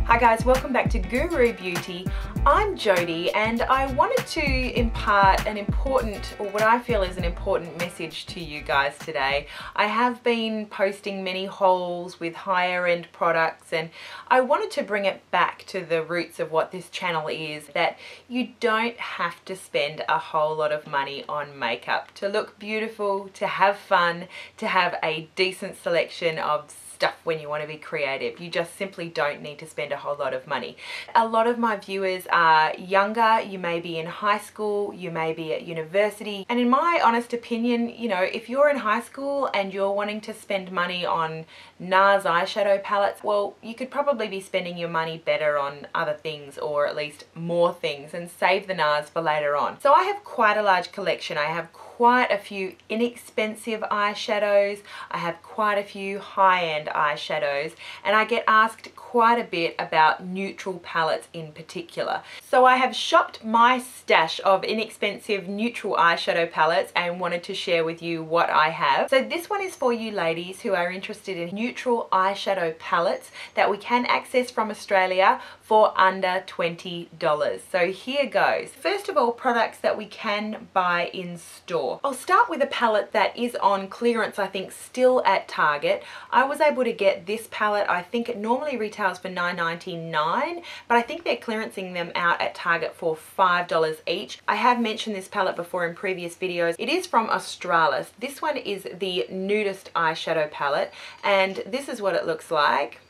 Hi guys, welcome back to Guru Beauty. I'm Jody and I wanted to impart an important, or what I feel is an important message to you guys today. I have been posting many hauls with higher end products and I wanted to bring it back to the roots of what this channel is, that you don't have to spend a whole lot of money on makeup to look beautiful, to have fun, to have a decent selection of stuff when you want to be creative. You just simply don't need to spend a whole lot of money. A lot of my viewers are younger, you may be in high school, you may be at university, and in my honest opinion, you know, if you're in high school and you're wanting to spend money on NARS eyeshadow palettes, well, you could probably be spending your money better on other things, or at least more things, and save the NARS for later on. So I have quite a large collection. I have quite a few inexpensive eyeshadows, I have quite a few high-end eyeshadows, and I get asked quite a bit about neutral palettes in particular. So I have shopped my stash of inexpensive neutral eyeshadow palettes and wanted to share with you what I have. So this one is for you ladies who are interested in neutral eyeshadow palettes that we can access from Australia for under $20. So here goes. First of all, products that we can buy in store. I'll start with a palette that is on clearance, I think, still at Target. I was able to get this palette. I think it normally retails for $9.99, but I think they're clearancing them out at Target for $5 each. I have mentioned this palette before in previous videos. It is from Australis. This one is the Nudist eyeshadow palette, and this is what it looks like.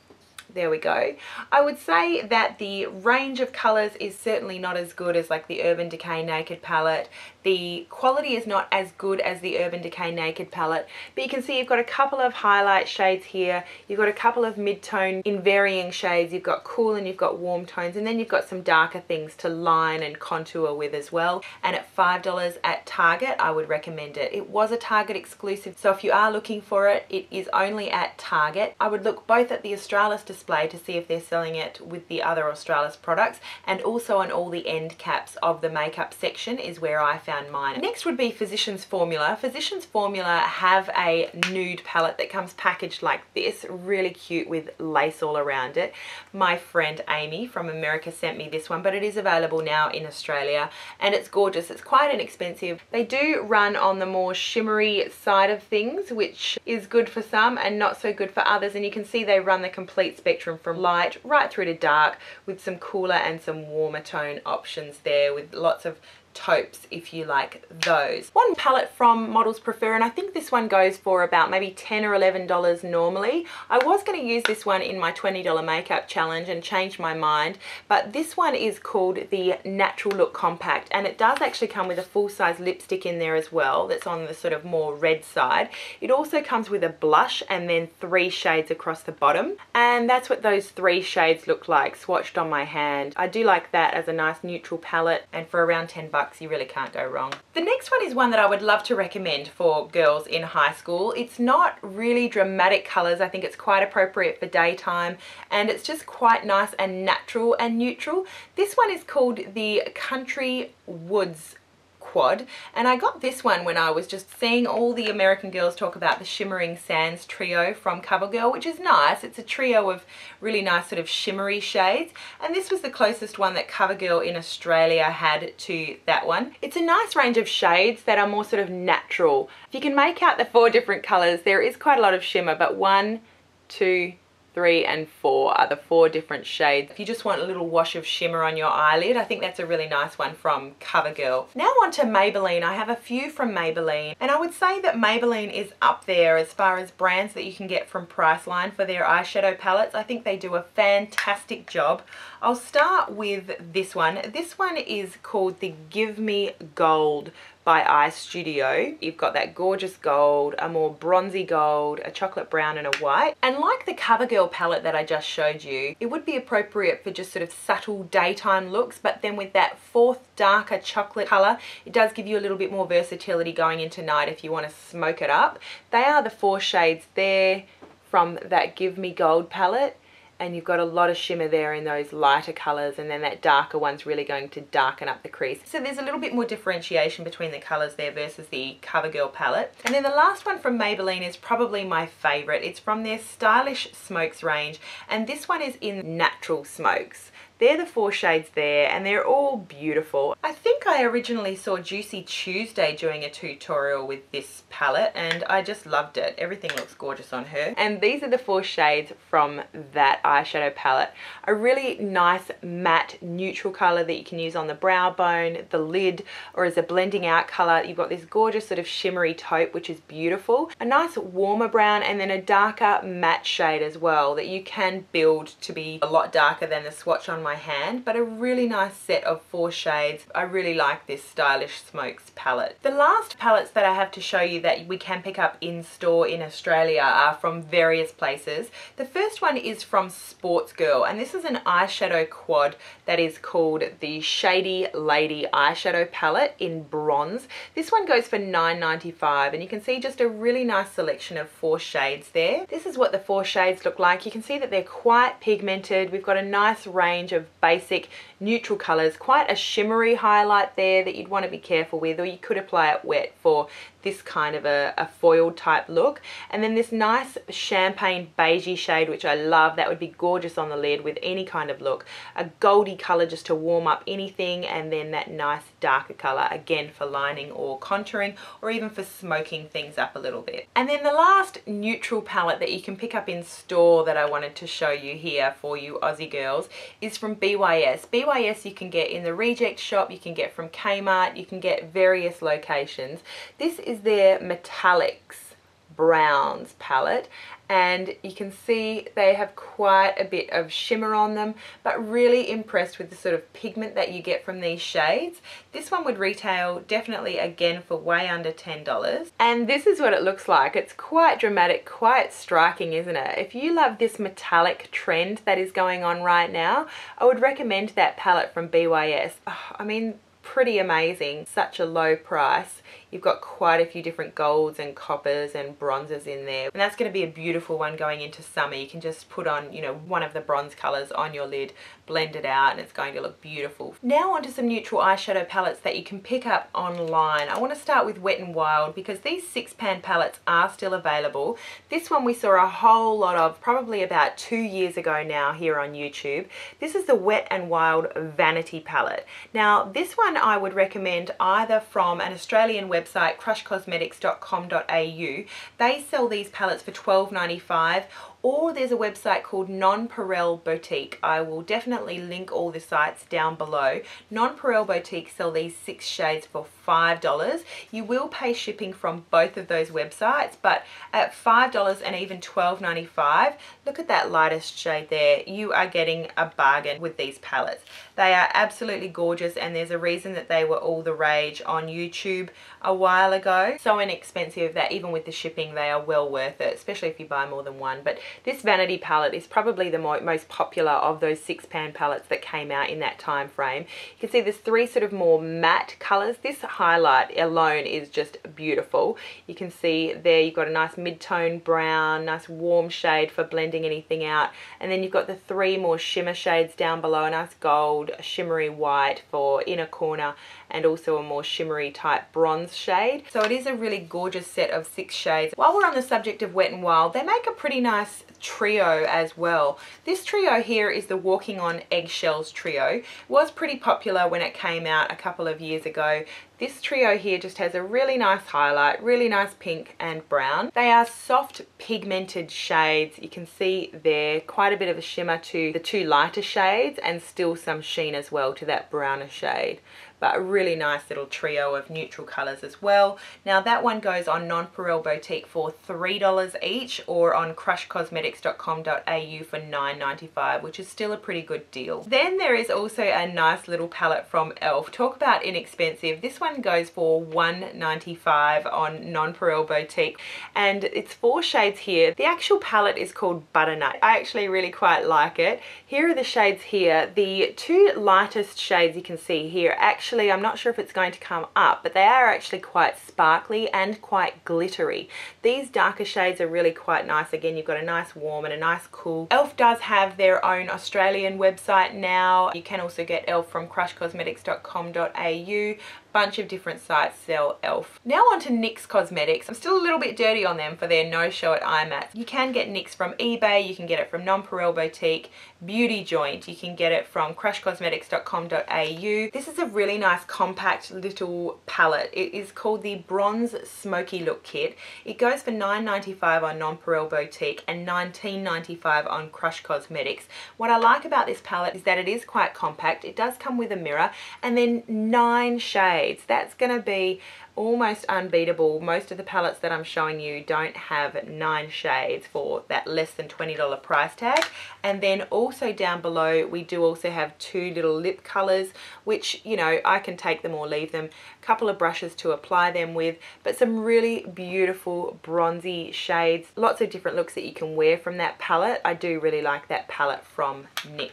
There we go. I would say that the range of colours is certainly not as good as like the Urban Decay Naked palette. The quality is not as good as the Urban Decay Naked palette, but you can see you've got a couple of highlight shades here, you've got a couple of mid-tone in varying shades, you've got cool and you've got warm tones, and then you've got some darker things to line and contour with as well. And at $5 at Target, I would recommend it. It was a Target exclusive, so if you are looking for it, it is only at Target. I would look both at the Australis display to see if they're selling it with the other Australis products, and also on all the end caps of the makeup section is where I found mine. Next would be Physicians Formula. Physicians Formula have a nude palette that comes packaged like this, really cute with lace all around it. My friend Amy from America sent me this one, but it is available now in Australia and it's gorgeous. It's quite inexpensive. They do run on the more shimmery side of things, which is good for some and not so good for others, and you can see they run the complete spectrum from light right through to dark with some cooler and some warmer tone options there, with lots of taupes if you like those. One palette from Models Prefer, and I think this one goes for about maybe $10 or $11 normally. I was going to use this one in my $20 makeup challenge and changed my mind, but this one is called the Natural Look Compact, and it does actually come with a full-size lipstick in there as well that's on the sort of more red side. It also comes with a blush and then 3 shades across the bottom, and that's what those 3 shades look like swatched on my hand. I do like that as a nice neutral palette, and for around $10 you really can't go wrong. The next one is one that I would love to recommend for girls in high school. It's not really dramatic colours. I think it's quite appropriate for daytime and it's just quite nice and natural and neutral. This one is called the Country Woods Quad, and I got this one when I was just seeing all the American girls talk about the Shimmering Sands trio from Covergirl, which is nice. It's a trio of really nice sort of shimmery shades, and this was the closest one that Covergirl in Australia had to that one. It's a nice range of shades that are more sort of natural. If you can make out the 4 different colours, there is quite a lot of shimmer, but 1, 2, 3 and 4 are the 4 different shades. If you just want a little wash of shimmer on your eyelid, I think that's a really nice one from Covergirl. Now on to Maybelline. I have a few from Maybelline, and I would say that Maybelline is up there as far as brands that you can get from Priceline for their eyeshadow palettes. I think they do a fantastic job. I'll start with this one. This one is called the Give Me Gold by Eyestudio. You've got that gorgeous gold, a more bronzy gold, a chocolate brown and a white. And like the Covergirl palette that I just showed you, it would be appropriate for just sort of subtle daytime looks, but then with that 4th darker chocolate colour, it does give you a little bit more versatility going into night if you want to smoke it up. They are the 4 shades there from that Give Me Gold palette. and you've got a lot of shimmer there in those lighter colours, and then that darker one's really going to darken up the crease. So there's a little bit more differentiation between the colours there versus the Covergirl palette. And then the last one from Maybelline is probably my favourite. It's from their Stylish Smokes range, and this one is in Natural Smokes. They're the 4 shades there, and they're all beautiful. I think I originally saw Juicy Tuesday doing a tutorial with this palette, and I just loved it. Everything looks gorgeous on her. And these are the 4 shades from that eyeshadow palette. A really nice matte neutral colour that you can use on the brow bone, the lid, or as a blending out colour. You've got this gorgeous sort of shimmery taupe, which is beautiful. A nice warmer brown, and then a darker matte shade as well that you can build to be a lot darker than the swatch on my hand, but a really nice set of 4 shades. I really like this Stylish Smokes palette. The last palettes that I have to show you that we can pick up in store in Australia are from various places. The first one is from Sportsgirl, and this is an eyeshadow quad that is called the Shady Lady Eyeshadow Palette in bronze. This one goes for $9.95, and you can see just a really nice selection of 4 shades there. This is what the 4 shades look like. You can see that they're quite pigmented. We've got a nice range of basic neutral colors, quite a shimmery highlight there that you'd want to be careful with, or you could apply it wet for this kind of a foiled type look. And then this nice champagne beigey shade, which I love. That would be gorgeous on the lid with any kind of look. A goldy color just to warm up anything, and then that nice darker color again for lining or contouring, or even for smoking things up a little bit. And then the last neutral palette that you can pick up in store that I wanted to show you here for you Aussie girls is from BYS. BYS you can get in the Reject shop, you can get from Kmart, you can get various locations. This is their Metallics Browns palette, and you can see they have quite a bit of shimmer on them, but really impressed with the sort of pigment that you get from these shades. This one would retail definitely again for way under $10, and this is what it looks like. It's quite dramatic, quite striking, isn't it? If you love this metallic trend that is going on right now, I would recommend that palette from BYS. Oh, I mean, pretty amazing. Such a low price. You've got quite a few different golds and coppers and bronzes in there, and that's going to be a beautiful one going into summer. You can just put on, you know, one of the bronze colors on your lid, blend it out, and it's going to look beautiful. Now onto some neutral eyeshadow palettes that you can pick up online. I want to start with Wet n Wild because these 6 pan palettes are still available. This one we saw a whole lot of probably about 2 years ago now here on YouTube. This is the Wet n Wild Vanity Palette. Now this one I would recommend either from an Australian website, crushcosmetics.com.au. They sell these palettes for $12.95, or there's a website called Nonpareil Boutique. I will definitely link all the sites down below. Nonpareil Boutique sell these 6 shades for $5. You will pay shipping from both of those websites, but at $5 and even $12.95, look at that lightest shade there. You are getting a bargain with these palettes. They are absolutely gorgeous, and there's a reason that they were all the rage on YouTube a while ago. So inexpensive that even with the shipping they are well worth it, especially if you buy more than one. But this Vanity palette is probably the most popular of those 6 pan palettes that came out in that time frame. You can see there's 3 sort of more matte colors. This highlight alone is just beautiful. You can see there you've got a nice mid-tone brown, nice warm shade for blending anything out, and then you've got the 3 more shimmer shades down below, a nice gold, a shimmery white for inner corner, and also a more shimmery type bronze shade. So it is a really gorgeous set of 6 shades. While we're on the subject of Wet n Wild, they make a pretty nice trio as well. This trio here is the Walking on Eggshells trio. It was pretty popular when it came out a couple of years ago. This trio here just has a really nice highlight, really nice pink and brown. They are soft pigmented shades. You can see there quite a bit of a shimmer to the 2 lighter shades, and still some sheen as well to that browner shade. But a really nice little trio of neutral colors as well. Now that one goes on Nonpareil Boutique for $3 each, or on crushcosmetics.com.au for $9.95, which is still a pretty good deal. Then there is also a nice little palette from Elf. Talk about inexpensive. This one goes for $1.95 on Nonpareil Boutique, and it's 4 shades here. The actual palette is called Butternut. I actually really quite like it. Here are the shades here. The 2 lightest shades you can see here actually actually, I'm not sure if it's going to come up, but they are actually quite sparkly and quite glittery. These darker shades are really quite nice. Again, you've got a nice warm and a nice cool. e.l.f. does have their own Australian website now. You can also get e.l.f. from crushcosmetics.com.au. Bunch of different sites sell e.l.f. Now on to NYX Cosmetics. I'm still a little bit dirty on them for their no-show at IMATS. You can get NYX from eBay, you can get it from Nonpareil Boutique, Beauty Joint, you can get it from crushcosmetics.com.au. This is a really nice compact little palette. It is called the Bronze Smoky Look Kit. It goes for $9.95 on Nonpareil Boutique and $19.95 on Crush Cosmetics. What I like about this palette is that it is quite compact. It does come with a mirror and then 9 shades. That's going to be almost unbeatable. Most of the palettes that I'm showing you don't have 9 shades for that less than $20 price tag. And then also down below we do also have 2 little lip colors, which, you know, I can take them or leave them. A couple of brushes to apply them with, but some really beautiful bronzy shades. Lots of different looks that you can wear from that palette. I do really like that palette from NYX.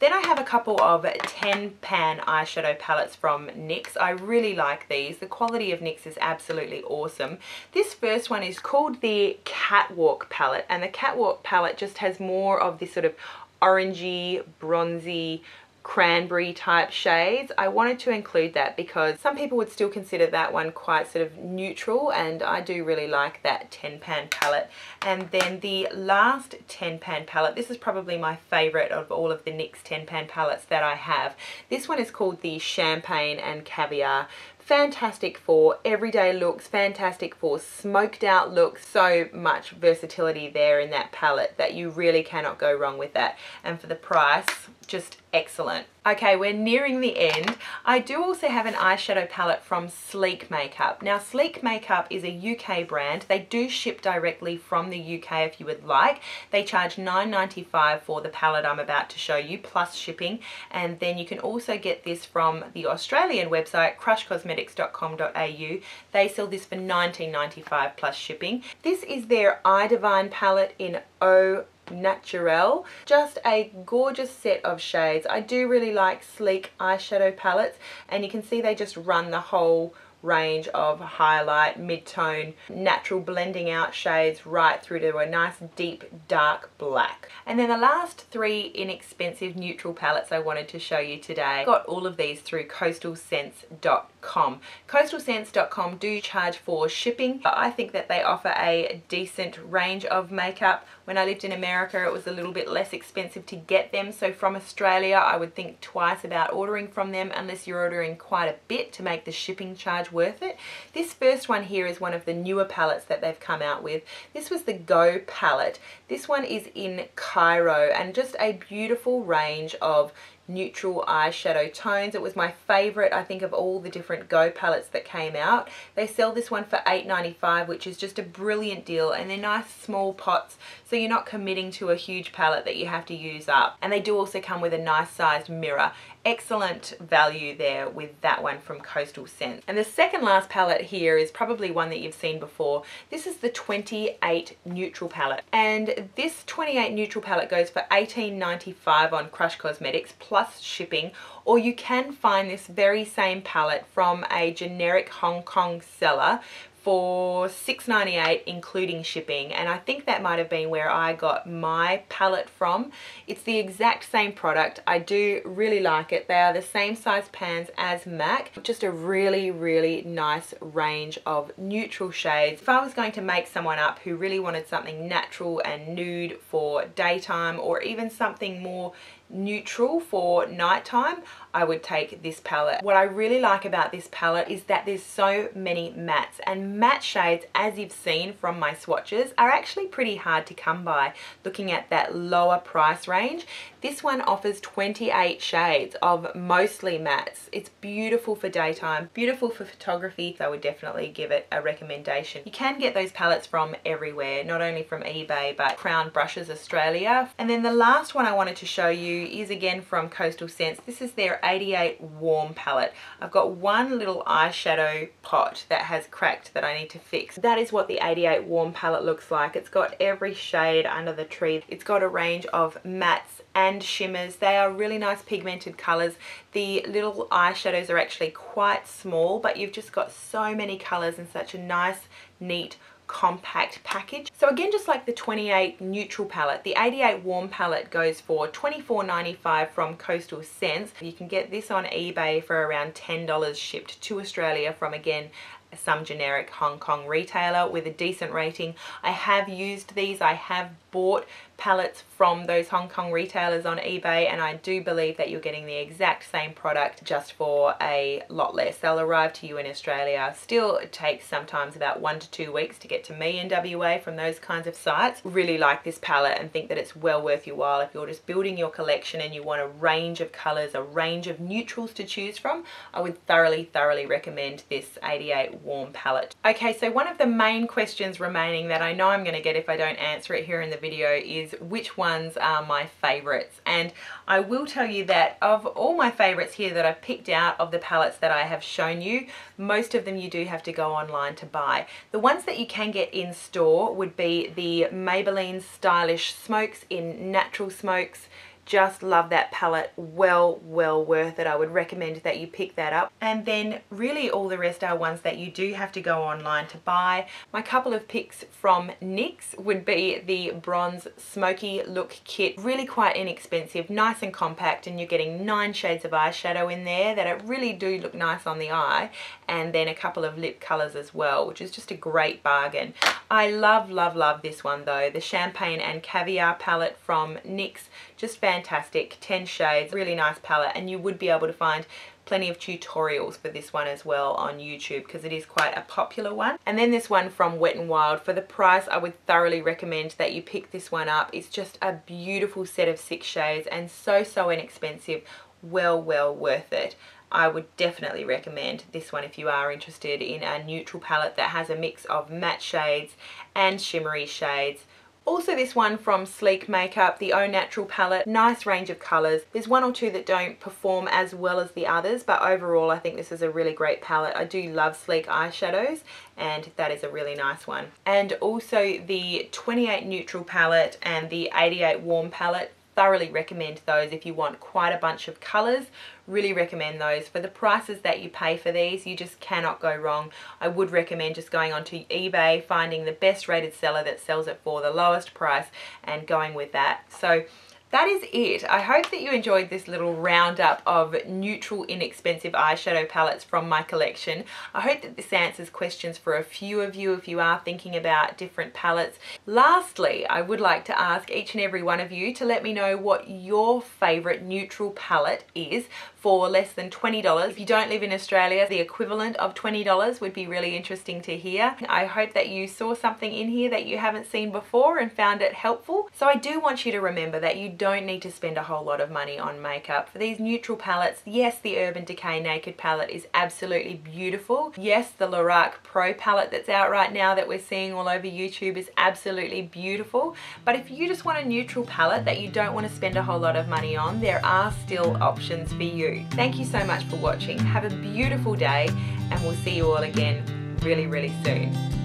Then I have a couple of 10 pan eyeshadow palettes from NYX. I really like these. The quality of NYX is absolutely awesome. This first one is called the Catwalk palette, and the Catwalk palette just has more of this sort of orangey, bronzy, cranberry type shades. I wanted to include that because some people would still consider that one quite sort of neutral, and I do really like that 10 pan palette. And then the last 10 pan palette, this is probably my favorite of all of the NYX 10 pan palettes that I have. This one is called the Champagne and Caviar. Fantastic for everyday looks, fantastic for smoked out looks. So much versatility there in that palette that you really cannot go wrong with that. And for the price, just excellent. Okay, we're nearing the end. I do also have an eyeshadow palette from Sleek Makeup. Now, Sleek Makeup is a UK brand. They do ship directly from the UK if you would like. They charge $9.95 for the palette I'm about to show you, plus shipping. And then you can also get this from the Australian website, crushcosmetics.com.au. They sell this for $19.95 plus shipping. This is their Eye Divine palette in Au Naturel. Just a gorgeous set of shades. I do really like Sleek eyeshadow palettes, and you can see they just run the whole range of highlight, mid-tone, natural blending out shades right through to a nice deep dark black. And then the last 3 inexpensive neutral palettes I wanted to show you today. Got all of these through coastalscents.com. Coastalscents.com do charge for shipping, but I think that they offer a decent range of makeup. When I lived in America, it was a little bit less expensive to get them, so from Australia I would think twice about ordering from them unless you're ordering quite a bit to make the shipping charge worth it. This first one here is one of the newer palettes that they've come out with. This was the Go palette. This one is in Cairo, and just a beautiful range of neutral eyeshadow tones. It was my favorite, I think, of all the different Go palettes that came out. They sell this one for $8.95, which is just a brilliant deal, and they're nice small pots, so you're not committing to a huge palette that you have to use up. And they do also come with a nice sized mirror. Excellent value there with that one from Coastal Scents. And the second last palette here is probably one that you've seen before. This is the 28 neutral palette, and this 28 neutral palette goes for $18.95 on Crush Cosmetics plus shipping, or you can find this very same palette from a generic Hong Kong seller for $6.98 including shipping, and I think that might have been where I got my palette from. It's the exact same product. I do really like it. They are the same size pans as MAC. Just a really nice range of neutral shades. If I was going to make someone up who really wanted something natural and nude for daytime, or even something more neutral for nighttime, I would take this palette. What I really like about this palette is that there's so many mattes, and matte shades, as you've seen from my swatches, are actually pretty hard to come by looking at that lower price range. This one offers 28 shades of mostly mattes. It's beautiful for daytime, beautiful for photography, so I would definitely give it a recommendation. You can get those palettes from everywhere, not only from eBay but Crown Brushes Australia. And then the last one I wanted to show you is again from Coastal Scents. This is their 88 Warm palette. I've got one little eyeshadow pot that has cracked that I need to fix. That is what the 88 Warm palette looks like. It's got every shade under the tree. It's got a range of mattes and shimmers. They are really nice pigmented colors. The little eyeshadows are actually quite small, but you've just got so many colors in such a nice, neat, compact package. So again, just like the 28 neutral palette, the 88 warm palette goes for $24.95 from Coastal Scents. You can get this on eBay for around $10 shipped to Australia from, again, some generic Hong Kong retailer with a decent rating. I have used these. I have bought palettes from those Hong Kong retailers on eBay, and I do believe that you're getting the exact same product just for a lot less. They'll arrive to you in Australia. Still, it takes sometimes about 1 to 2 weeks to get to me in WA from those kinds of sites. Really like this palette and think that it's well worth your while if you're just building your collection and you want a range of colors, a range of neutrals to choose from. I would thoroughly recommend this 88 warm palette. Okay, so one of the main questions remaining that I know I'm going to get if I don't answer it here in the video is which ones are my favorites. And I will tell you that of all my favorites here that I've picked out of the palettes that I have shown you, most of them you do have to go online to buy. The ones that you can get in store would be the Maybelline Stylish Smokes in Natural Smokes. Just love that palette. Well worth it. I would recommend that you pick that up. And then really all the rest are ones that you do have to go online to buy. My couple of picks from NYX would be the Bronze Smokey Look Kit. Really quite inexpensive, nice and compact, and you're getting 9 shades of eyeshadow in there that really do look nice on the eye, and then a couple of lip colors as well, which is just a great bargain. I love this one though, the Champagne and Caviar palette from NYX. Just fantastic, 10 shades, really nice palette, and you would be able to find plenty of tutorials for this one as well on YouTube because it is quite a popular one. And then this one from Wet n Wild. For the price, I would thoroughly recommend that you pick this one up. It's just a beautiful set of 6 shades and so inexpensive. Well worth it. I would definitely recommend this one if you are interested in a neutral palette that has a mix of matte shades and shimmery shades. Also this one from Sleek Makeup, the Au Natural palette. Nice range of colours. There's one or two that don't perform as well as the others, but overall I think this is a really great palette. I do love sleek eyeshadows, and that is a really nice one. And also the 28 Neutral palette and the 88 Warm palette. Thoroughly recommend those if you want quite a bunch of colours. Really recommend those. For the prices that you pay for these, you just cannot go wrong. I would recommend just going onto eBay, finding the best rated seller that sells it for the lowest price and going with that. So that is it. I hope that you enjoyed this little roundup of neutral, inexpensive eyeshadow palettes from my collection. I hope that this answers questions for a few of you if you are thinking about different palettes. Lastly, I would like to ask each and every one of you to let me know what your favourite neutral palette is for less than $20. If you don't live in Australia, the equivalent of $20 would be really interesting to hear. I hope that you saw something in here that you haven't seen before and found it helpful. So I do want you to remember that you don't need to spend a whole lot of money on makeup. For these neutral palettes, yes, the Urban Decay Naked palette is absolutely beautiful. Yes, the Lorac Pro palette that's out right now that we're seeing all over YouTube is absolutely beautiful. But if you just want a neutral palette that you don't want to spend a whole lot of money on, there are still options for you. Thank you so much for watching. Have a beautiful day, and we'll see you all again really soon.